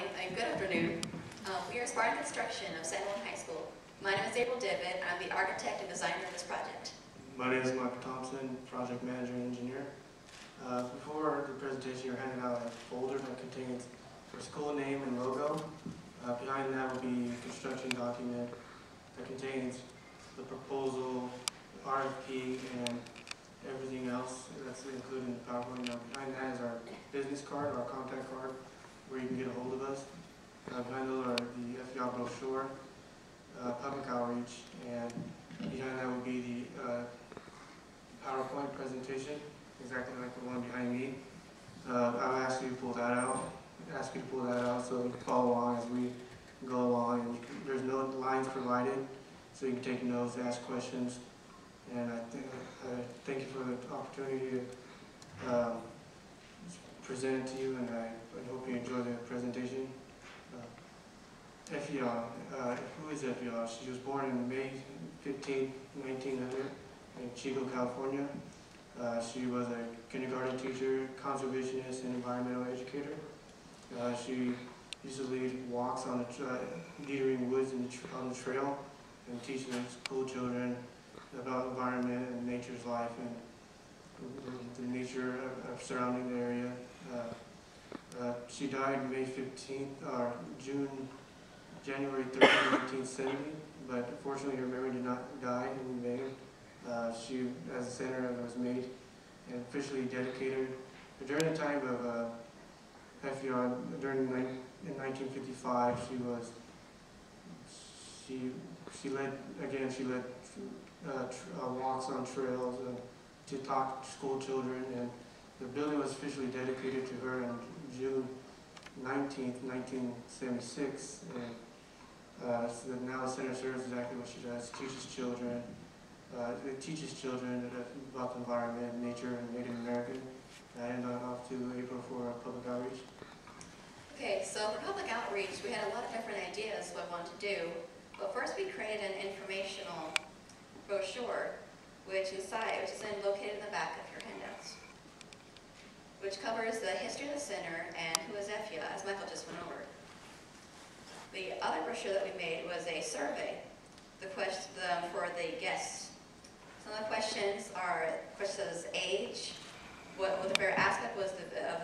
morning, good afternoon. We are Spartan Construction of San Juan High School. My name is April Divitt, and I'm the architect and designer of this project. My name is Michael Thompson, project manager and engineer. Before the presentation, you're handed out a folder that contains our school name and logo. Behind that will be a construction document that contains the proposal, the RFP, and everything else that's included in the PowerPoint. Now, behind that is our business card, our contact card, where you can get a hold of us. Behind those are the FER brochure, public outreach, and behind that will be the PowerPoint presentation, exactly like the one behind me. I'll ask you to pull that out. So you can follow along as we go along. And there's no lines provided, so you can take notes, ask questions. And I thank you for the opportunity to present it to you, and I hope you enjoy the presentation. FER, who is FER? She was born on May 15, 1900 in Chico, California. She was a kindergarten teacher, conservationist, and environmental educator. She used to lead walks on the Dietering Woods on the trail and teach the school children about environment and nature's life and the nature of surrounding the area. She died May 15th, or January 30th, 1970, but unfortunately her memory did not die in vain. She, as a center, was made and officially dedicated. During the time of FER, in 1955, she led walks on trails to talk to school children, and the building was officially dedicated to her on June 19th, 1976. And so now the center serves exactly what she does: teaches children. It teaches children about the environment, nature, and Native American. And off to April for public outreach. Okay, so for public outreach, we had a lot of different ideas what we wanted to do. But first, we created an informational brochure, which is located in the back of your handouts, which covers the history of the center and who is FER, as Michael just went over. The other brochure that we made was a survey for the guests. Some of the questions are questions of age, what the favorite aspect was of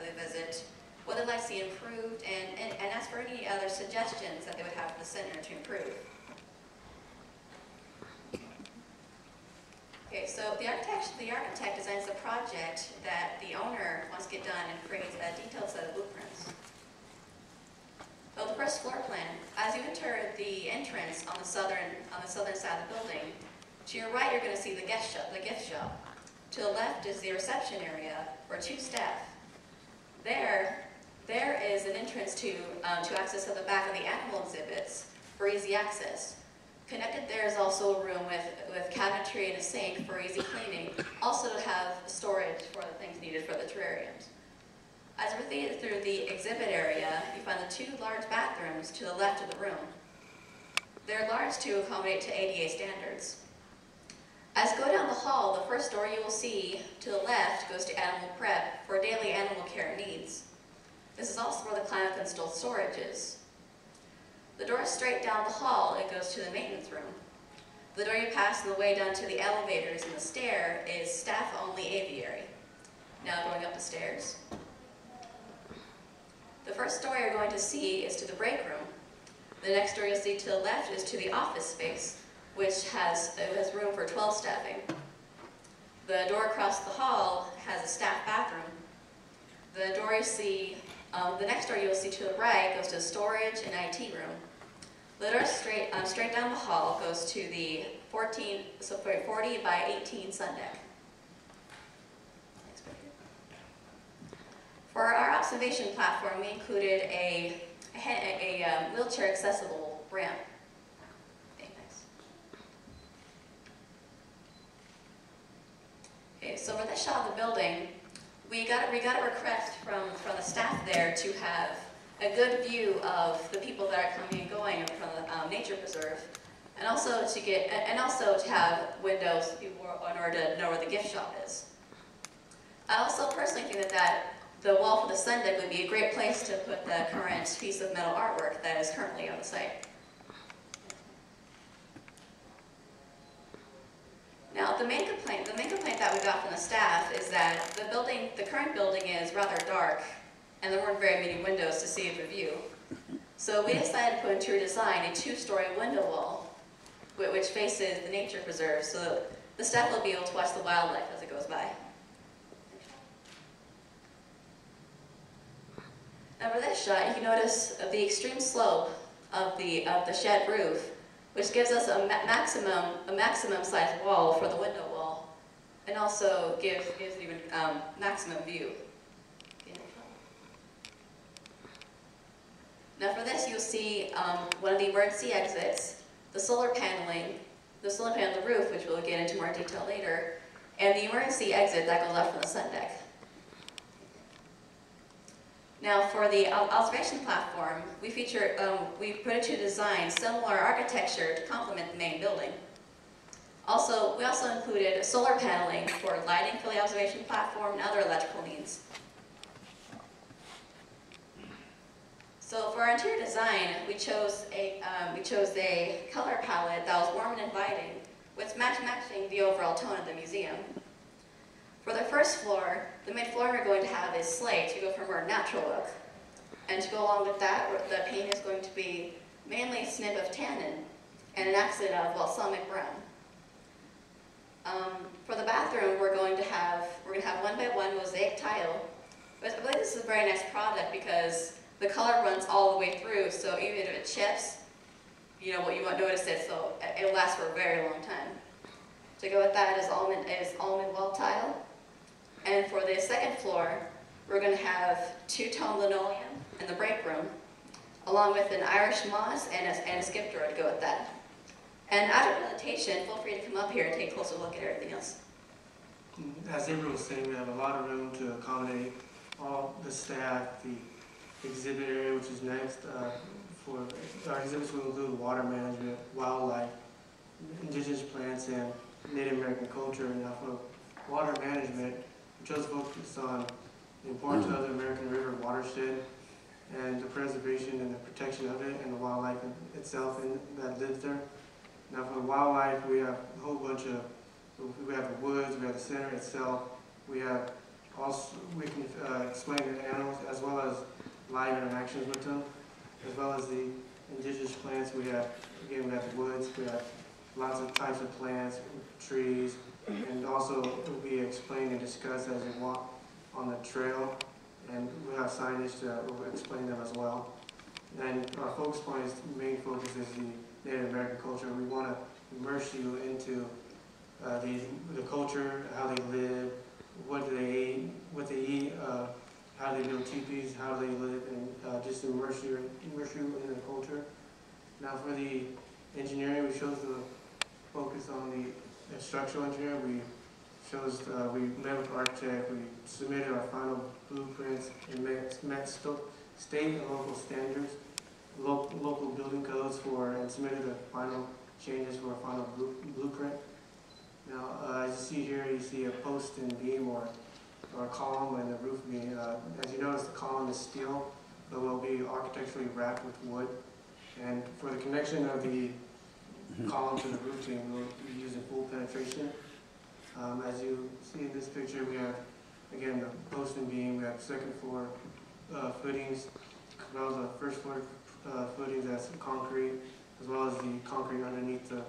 the visit, what they'd like to see improved, and ask for any other suggestions that they would have for the center to improve. Okay, so the architect designs the project that the owner wants to get done and creates a detailed set of blueprints. So the first floor plan, as you enter the entrance on the southern side of the building, to your right you're going to see the gift shop. To the left is the reception area for 2 staff. There is an entrance to access to the back of the animal exhibits for easy access. Connected there is also a room with cabinetry and a sink for easy cleaning, also to have storage for the things needed for the terrariums. As we proceed through the exhibit area, you find the 2 large bathrooms to the left of the room. They're large to accommodate to ADA standards. As you go down the hall, the first door you will see to the left goes to animal prep for daily animal care needs. This is also where the climate-controlled storage is. The door straight down the hall, it goes to the maintenance room. The door you pass on the way down to the elevators and the stair is staff-only aviary. Now going up the stairs. The first door you're going to see is to the break room. The next door you'll see to the left is to the office space, which has room for 12 staffing. The door across the hall has a staff bathroom. The next door you'll see to the right goes to the storage and IT room. The door straight down the hall goes to the 40 by 18 sun deck. For our observation platform, we included a wheelchair accessible ramp. Okay, so for this shot of the building, we got a request from the staff there to have a good view of the people that are coming and going from the nature preserve, and also to have windows in order to know where the gift shop is. I also personally think that the wall for the sun deck would be a great place to put the current next piece of metal artwork that is currently on the site. Now, the main complaint that we got from the staff is that the current building is rather dark, and there weren't very many windows to see the view. So we decided to put into our design a 2-story window wall, which faces the nature preserve, so the staff will be able to watch the wildlife as it goes by. Now for this shot, you can notice the extreme slope of the shed roof, which gives us a maximum size wall for the window wall, and also gives even maximum view. Now for this, you'll see one of the emergency exits, the solar paneling, the solar panel on the roof, which we'll get into more detail later, and the emergency exit that goes up from the sun deck. Now for the observation platform, we put into design similar architecture to complement the main building. We also included solar paneling for lighting for the observation platform and other electrical needs. So for our interior design, we chose a color palette that was warm and inviting, with matching the overall tone of the museum. For the first floor, the main floor we're going to have is slate to go for a more natural look. And to go along with that, the paint is going to be mainly a snip of tannin and an accent of balsamic brown. For the bathroom, we're going to have 1x1 mosaic tile. But I believe this is a very nice product because the color runs all the way through, so even if it chips, you won't notice it, so it'll last for a very long time. To go with that is almond wall tile. And for the second floor, we're going to have 2-tone linoleum in the break room, along with an Irish moss and a skip drawer to go with that. And after presentation, feel free to come up here and take a closer look at everything else. As April was saying, we have a lot of room to accommodate all the staff, the exhibit area, which is next. For our exhibits will include water management, wildlife, indigenous plants, and Native American culture. Now for water management, we chose to focus on the importance of the American River watershed and the preservation and the protection of it and the wildlife itself that lives there. Now for the wildlife, we have a whole bunch of, we have the woods, we have the center itself, we can explain the animals as well as live interactions with them, as well as the indigenous plants. We have the woods, we have lots of types of plants, trees, and also it will be explained and discussed as you walk on the trail, and we'll have signage that will explain them as well. And our focus point main focus is the Native American culture. We want to immerse you into the culture, how they live, what they eat, how they build teepees, how they live, and just immerse you in the culture. Now for the engineering, we chose to focus on the structural engineering. We met with the architect, we submitted our final blueprints and met state and local standards, local building codes and submitted the final changes for our final blueprint. Now, as you see here, you see a post and beam or a column and the roof beam. As you notice, the column is steel, but will be architecturally wrapped with wood. And for the connection of the column to the roof beam, we'll be using full penetration. As you see in this picture, we have, again, the post and beam. We have second floor footings, as well as the first floor footings, that's concrete, as well as the concrete underneath the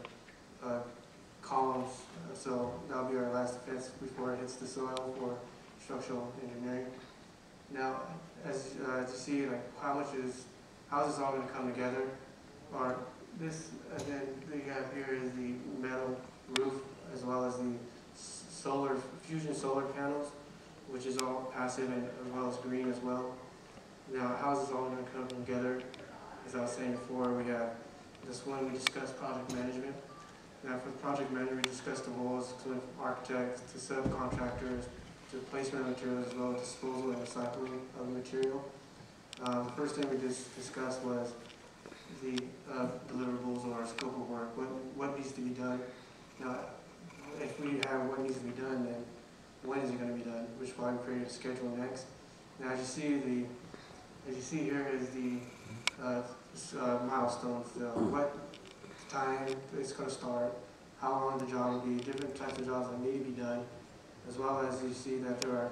columns. So that'll be our last defense before it hits the soil for structural engineering. Now, as you see, how is this all going to come together? This, again, that you have here is the metal roof, as well as the fusion solar panels, which is all passive and as well as green as well. Now, how is this all going to come together? As I was saying before, we have this one, we discussed project management. Now, for the project management, we discussed the roles from architects to subcontractors to placement of materials, as well as disposal and recycling of the material. The first thing we just discussed was the deliverables or scope of work, what needs to be done. Now, if we have what needs to be done, then when is it going to be done, which is why we created a schedule next. Now, as you see, As you see here is the milestones, what time it's going to start, how long the job will be, different types of jobs that need to be done, as well as you see that there are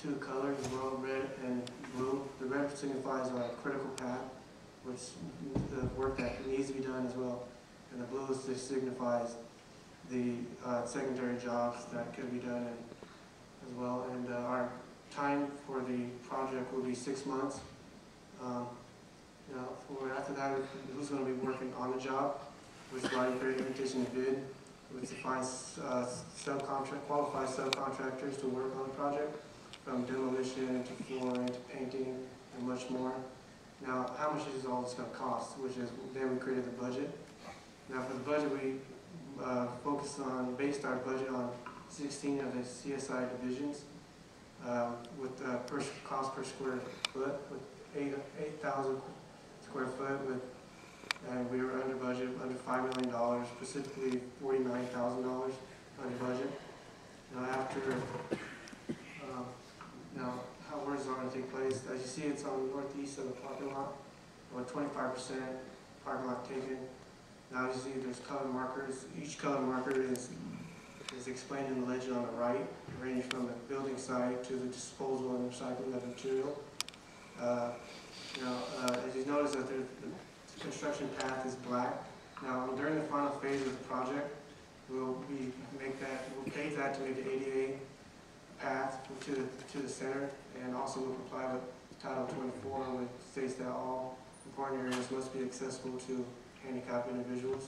two colors as well, red and blue. The red signifies our critical path, which is the work that needs to be done as well, and the blue just signifies the secondary jobs that could be done as well. And our time for the project will be 6 months. After that, who's going to be working on the job, which body create invitation to bid, which defines qualified subcontractors to work on the project, from demolition to flooring to painting and much more. Now, how much is all this going to cost? Which is, then we created the budget. Now, for the budget, we based our budget on 16 of the CSI divisions, with cost per square foot, with 8,000 square foot, and we were under budget, under $5 million, specifically $49,000 under budget. Now, where is it going to take place? As you see, it's on the northeast of the parking lot, with 25% parking lot taken. Now, as you see, there's color markers. Each color marker is explained in the legend on the right, ranging from the building site to the disposal and recycling of material. As you notice that the construction path is black. Now, during the final phase of the project, we'll pave that to make the ADA path to the center, and also we'll comply with Title 24, which states that all important areas must be accessible to handicapped individuals.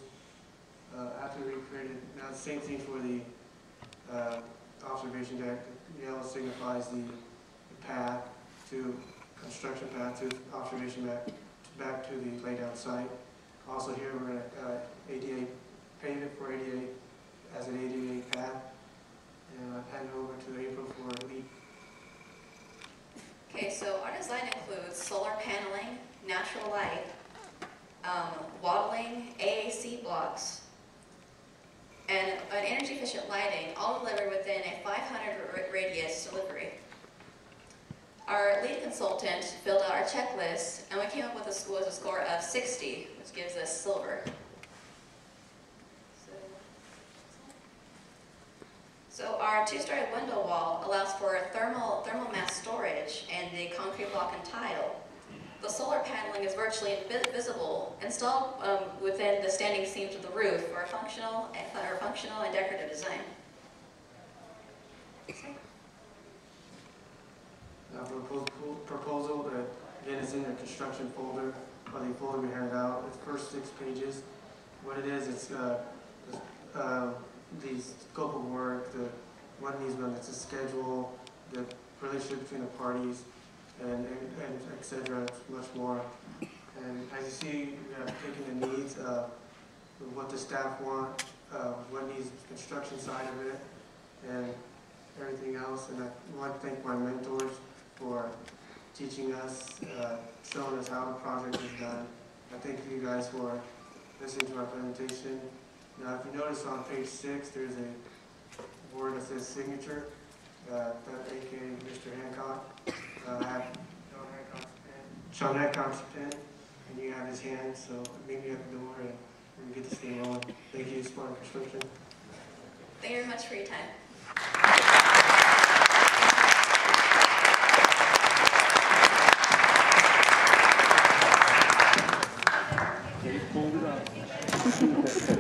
After we created, now the same thing for the observation deck. The yellow signifies the path to construction path to observation deck, back to the laydown site. Also here we're going to ADA pave it for ADA as an ADA path, and I'll hand it over to April for lead. Okay, so our design includes solar paneling, natural light, wattling, AAC blocks, and an energy-efficient lighting, all delivered within a 500 radius delivery. Our lead consultant filled out our checklist, and we came up with a score of 60, which gives us silver. So our two-story window wall allows for thermal mass storage and the concrete block and tile. The solar paneling is virtually invisible, installed within the standing seams of the roof for a functional and decorative design. Now for the proposal that again is in the construction folder, or the folder we handed out, the first 6 pages. What it is, it's the scope of work, what needs done, it's a schedule, the relationship between the parties, and etc. Much more. And as you see, we have taken the needs of what the staff want, what needs the construction side of it, and everything else. And I want to thank my mentors for teaching us, showing us how the project is done. I thank you guys for listening to our presentation. Now, if you notice on page 6, there's a word that says signature, aka Mr. Hancock. I have Sean Hancock's pen, and you have his hand, so meet me at the door and we can get this thing rolling. Thank you, Spartan Construction. Thank you very much for your time. Fold it up.